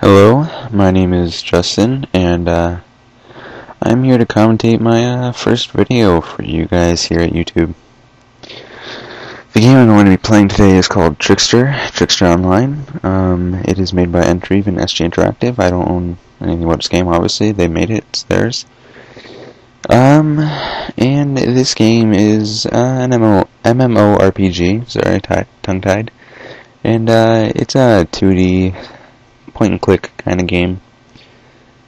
Hello, my name is Justin, and I'm here to commentate my first video for you guys here at YouTube. The game I'm going to be playing today is called Trickster Online. It is made by Entry and SG Interactive. I don't own anything about this game, obviously. They made it, it's theirs. And this game is an MMORPG, sorry, tongue-tied. And it's a 2D point-and-click kind of game.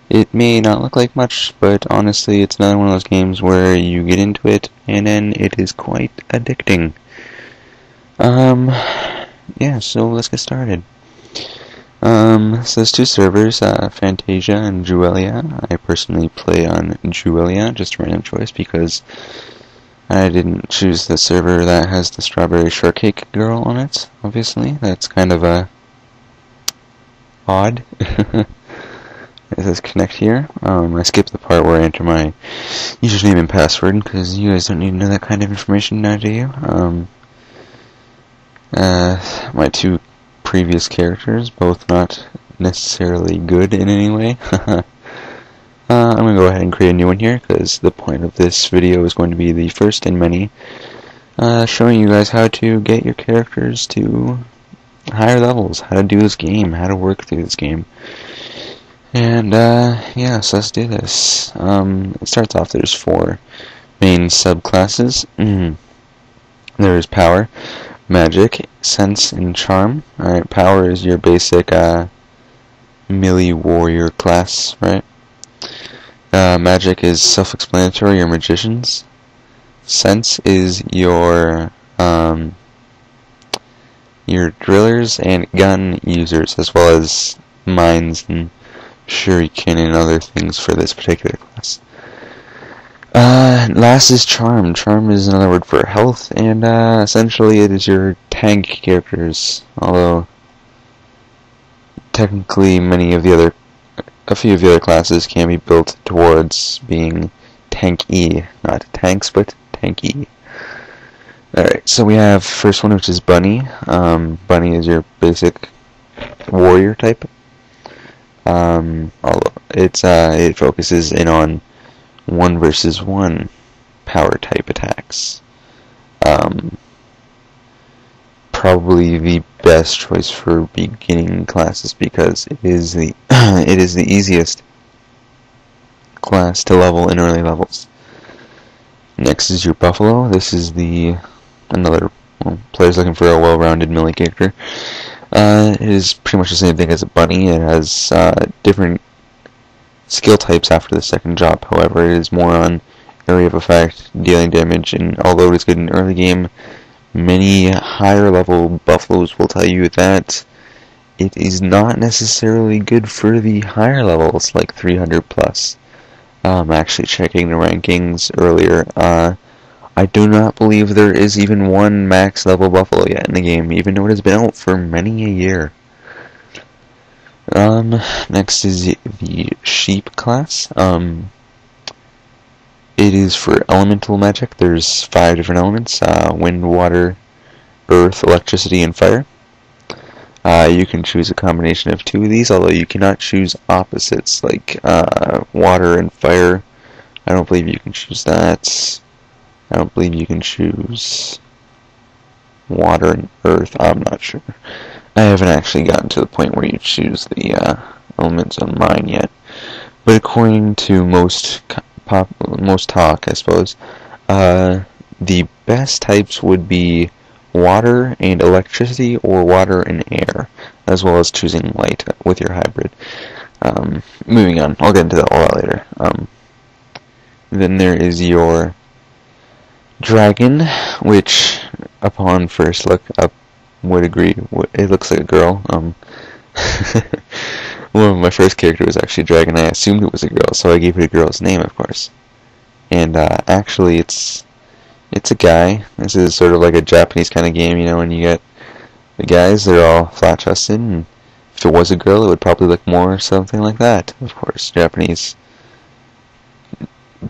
It may not look like much, but honestly, it's another one of those games where you get into it, and then it is quite addicting. Yeah, so let's get started. So there's two servers, Fantasia and Juelia. I personally play on Juelia, just a random choice, because I didn't choose the server that has the strawberry shortcake girl on it, obviously. That's kind of odd. It says connect here. I skipped the part where I enter my username and password, because you guys don't need to know that kind of information now, do you? My two previous characters, both not necessarily good in any way. I'm going to go ahead and create a new one here, because the point of this video is going to be the first in many, showing you guys how to get your characters to higher levels, how to do this game, how to work through this game. And yeah, so let's do this. It starts off, there's 4 main subclasses. There's Power, Magic, Sense, and Charm. Alright, Power is your basic melee warrior class, right? Magic is self-explanatory, your magicians. Sense is your drillers and gun users, as well as mines and shuriken and other things for this particular class. Last is Charm. Charm is another word for health, and essentially it is your tank characters, although technically a few of the other classes can be built towards being tanky, not tanks, but tanky. Alright, so we have first one, which is Bunny. Bunny is your basic warrior type. It focuses in on 1 versus 1 power type attacks. Probably the best choice for beginning classes, because it is the easiest class to level in early levels. Next is your Buffalo. This is another player's looking for a well-rounded melee character. It is pretty much the same thing as a Bunny. It has different skill types after the second job. However, it is more on area of effect, dealing damage, and although it is good in early game, many higher level Buffaloes will tell you that it is not necessarily good for the higher levels, like 300 plus. Actually checking the rankings earlier, I do not believe there is even one max level Buffalo yet in the game, even though it has been out for many a year. Next is the Sheep class. It is for elemental magic. There's 5 different elements: wind, water, earth, electricity, and fire. You can choose a combination of 2 of these, although you cannot choose opposites, like water and fire. I don't believe you can choose that. I don't believe you can choose water and earth. I'm not sure. I haven't actually gotten to the point where you choose the elements on mine yet. But according to most talk, I suppose, the best types would be water and electricity, or water and air, as well as choosing light with your hybrid. Moving on, I'll get into that all later. Then there is your Dragon, which upon first look I would agree, it looks like a girl. One of my first character was actually a dragon. I assumed it was a girl, so I gave it a girl's name, of course. And actually it's a guy. This is sort of like a Japanese kind of game, you know, when you get the guys, they're all flat-chested, and if it was a girl, it would probably look more something like that. Of course, Japanese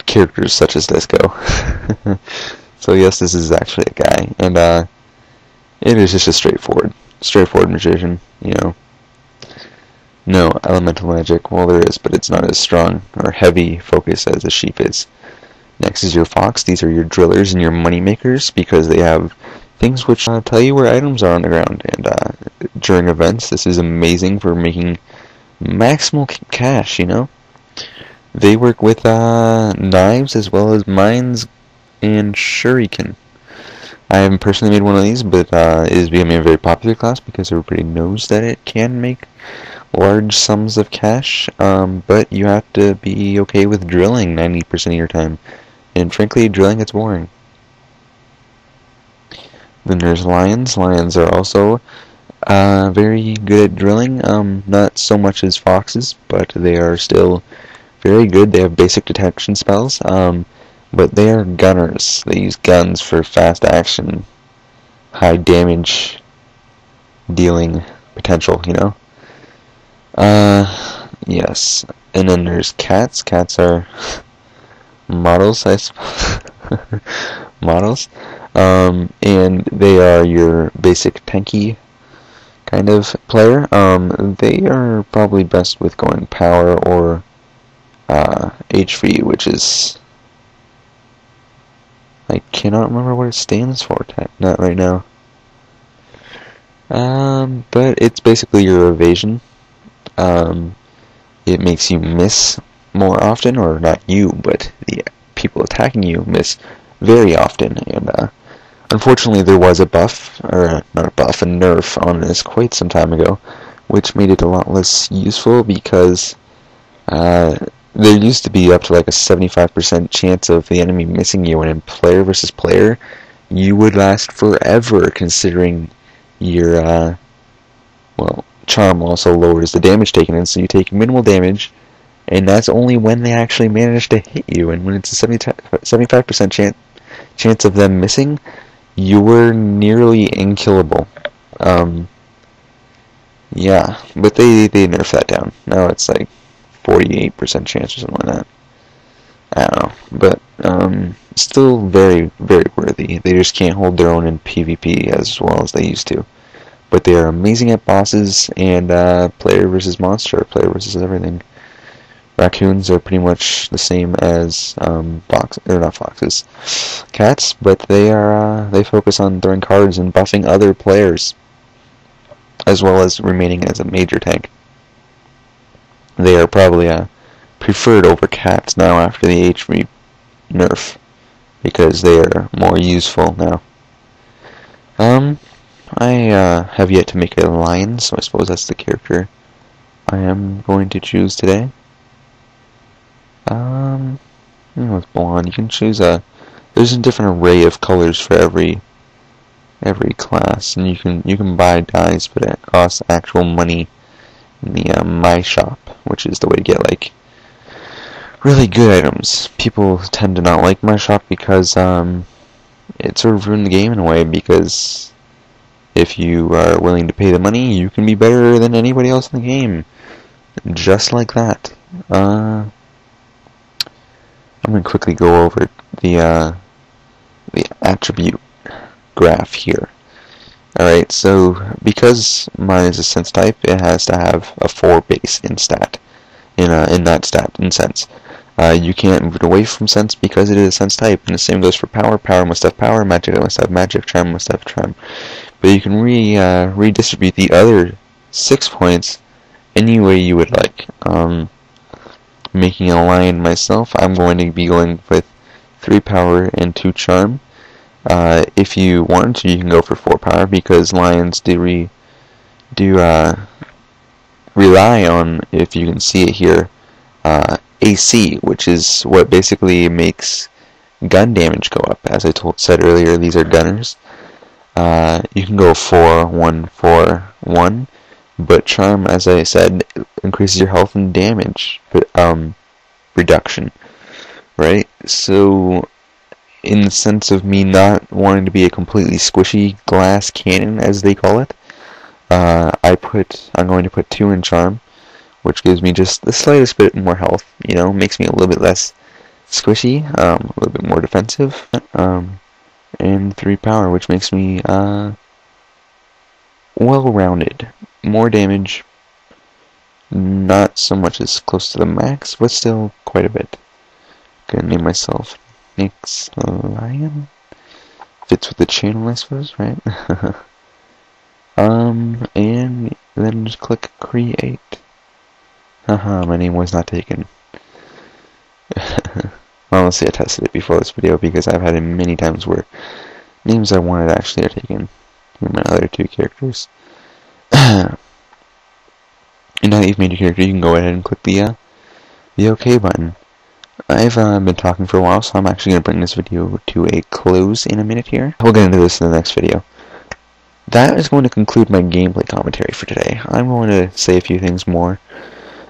characters such as this go. So yes, this is actually a guy, and it is just a straightforward magician, you know. No, elemental magic, well there is, but it's not as strong or heavy focus as a sheep is. Next is your fox. These are your drillers and your money makers because they have things which tell you where items are on the ground. And during events, this is amazing for making maximal cash, you know? They work with knives as well as mines and shuriken. I haven't personally made one of these, but it is becoming a very popular class because everybody knows that it can make large sums of cash, but you have to be okay with drilling 90% of your time. And frankly, drilling gets boring. Then there's lions. Lions are also very good at drilling, not so much as foxes, but they are still very good. They have basic detection spells, but they are gunners. They use guns for fast action, high damage dealing potential, you know? Yes. And then there's cats. Cats are models, I suppose. Models. And they are your basic tanky kind of player. They are probably best with going power or HV, which is... I cannot remember what it stands for, not right now. But it's basically your evasion. It makes you miss more often, or not you, but the people attacking you miss very often. And unfortunately, there was a buff, or not a buff, a nerf on this quite some time ago, which made it a lot less useful because there used to be up to like a 75% chance of the enemy missing you, and in player versus player, you would last forever considering your, well, charm also lowers the damage taken, and so you take minimal damage, and that's only when they actually manage to hit you, and when it's a 75% chance of them missing, you were nearly unkillable. Yeah, but they nerfed that down. Now it's like 48% chance or something like that. I don't know, but still very, very worthy. They just can't hold their own in PvP as well as they used to. But they are amazing at bosses and player versus monster, player versus everything. Raccoons are pretty much the same as not foxes, cats, but they focus on throwing cards and buffing other players, as well as remaining as a major tank. They are probably preferred over cats now after the HV nerf, because they are more useful now. I have yet to make a lion, so I suppose that's the character I am going to choose today. With blonde, you can choose there's a different array of colors for every class, and you can buy dyes, but it costs actual money in the my shop, which is the way to get like really good items. People tend to not like my shop because it sort of ruined the game in a way, because if you are willing to pay the money, you can be better than anybody else in the game. Just like that. I'm going to quickly go over the attribute graph here. Alright, so because mine is a sense type, it has to have a 4 base in stat. In that stat, in sense. You can't move it away from sense because it is a sense type, and the same goes for power. Power must have power, magic must have magic, charm must have charm. But you can redistribute the other 6 points any way you would like. Making a lion myself, I'm going to be going with 3 power and 2 charm. If you want to, you can go for 4 power, because lions do rely on, if you can see it here, AC, which is what basically makes gun damage go up. As I said earlier, these are gunners. You can go 4, 1, 4, 1, but charm, as I said, increases your health and damage reduction, right? So, in the sense of me not wanting to be a completely squishy glass cannon, as they call it, I'm going to put 2 in charm, which gives me just the slightest bit more health, you know, makes me a little bit less squishy, a little bit more defensive, and 3 power, which makes me well-rounded, more damage, Not so much as close to the max, but still quite a bit. Gonna name myself Nick's Lion. Fits with the channel, I suppose, right? And then just click create. Haha, my name was not taken. Honestly, I tested it before this video because I've had it many times where names I wanted actually are taken. Here are my other two characters. And now that you've made your character, you can go ahead and click the OK button. I've been talking for a while, so I'm actually going to bring this video to a close in a minute here. We'll get into this in the next video. That is going to conclude my gameplay commentary for today. I'm going to say a few things more.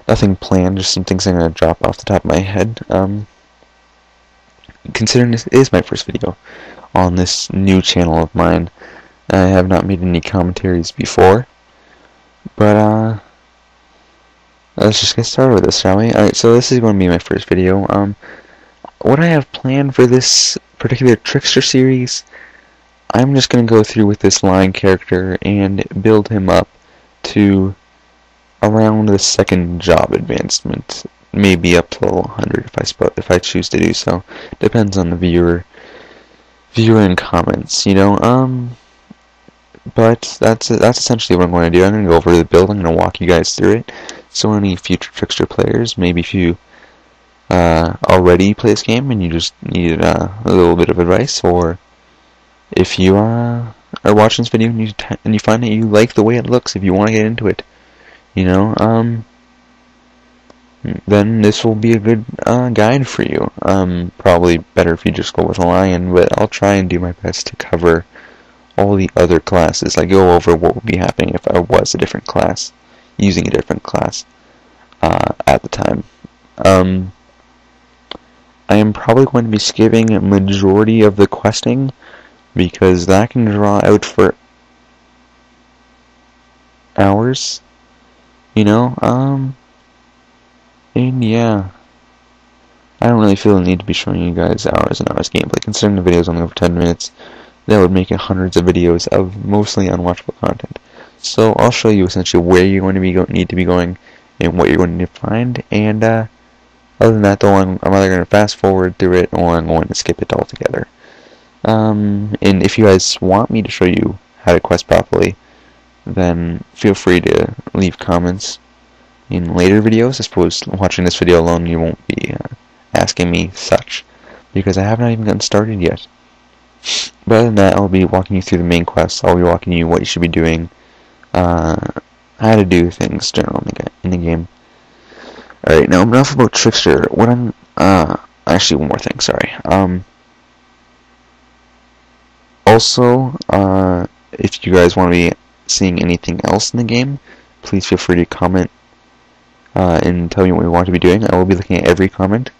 Nothing planned, just some things I'm going to drop off the top of my head. Considering this is my first video on this new channel of mine, I have not made any commentaries before. But, let's just get started with this, shall we? Alright, so this is going to be my first video. What I have planned for this particular Trickster series, I'm just going to go through with this line character and build him up to around the second job advancement. Maybe up to level 100 if I choose to do so. Depends on the viewer and comments, you know. But that's essentially what I'm going to do. I'm going to go over the build. I'm going to walk you guys through it. So any future Trickster players, maybe if you already play this game and you just need a little bit of advice, or if you are watching this video and you find that you like the way it looks, if you want to get into it, you know, then this will be a good guide for you. Probably better if you just go with a lion, but I'll try and do my best to cover all the other classes. I go over what would be happening if I was a different class, using a different class at the time. I am probably going to be skipping a majority of the questing because that can draw out for hours, you know. And yeah, I don't really feel the need to be showing you guys hours and hours gameplay. Considering the videos only over 10 minutes, that would make it hundreds of videos of mostly unwatchable content. So I'll show you essentially where you're going to be need to be going and what you're going to need to find. And other than that, though, I'm either going to fast forward through it or I'm going to skip it altogether. And if you guys want me to show you how to quest properly, then feel free to leave comments in later videos. I suppose watching this video alone, you won't be asking me such, because I have not even gotten started yet. But other than that, I'll be walking you through the main quests. I'll be walking you what you should be doing, how to do things generally in the game. Alright, now enough about Trickster. What I'm actually one more thing, sorry. Also, if you guys want to be seeing anything else in the game, please feel free to comment and tell me what you want to be doing. I will be looking at every comment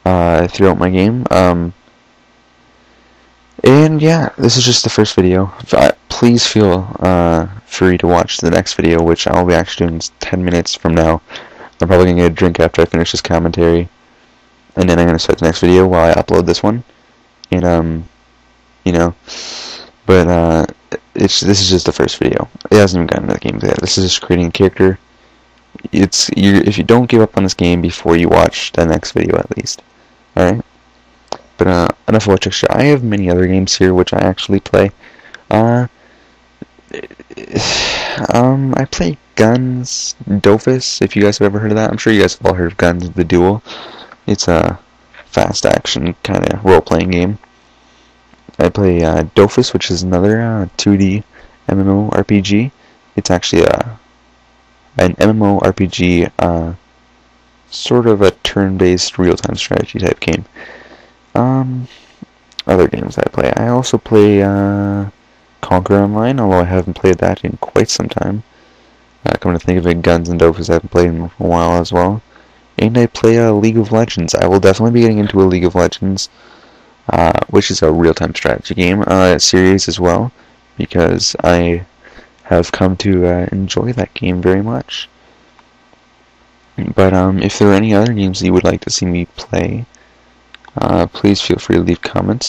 throughout my game. And yeah, this is just the first video. Please feel free to watch the next video, which I'll be actually doing 10 minutes from now. I'm probably going to get a drink after I finish this commentary, and then I'm going to start the next video while I upload this one. And you know, but this is just the first video. It hasn't even gotten into the gameplay yet. This is just creating a character. If you don't give up on this game before you watch the next video, at least. Alright? But enough about Trickster. I have many other games here which I actually play. I play Gunz Dofus, if you guys have ever heard of that. I'm sure you guys have all heard of Gunz the Duel. It's a fast action kind of role-playing game. I play Dofus, which is another 2D MMORPG. It's actually an MMORPG, sort of a turn-based real-time strategy type game. Other games I play. I also play Conquer Online, although I haven't played that in quite some time. Come to think of it, Gunz and Dofus I haven't played in a while as well. And I play League of Legends. I will definitely be getting into a League of Legends, which is a real-time strategy game series as well, because I have come to enjoy that game very much. But if there are any other games that you would like to see me play, please feel free to leave comments.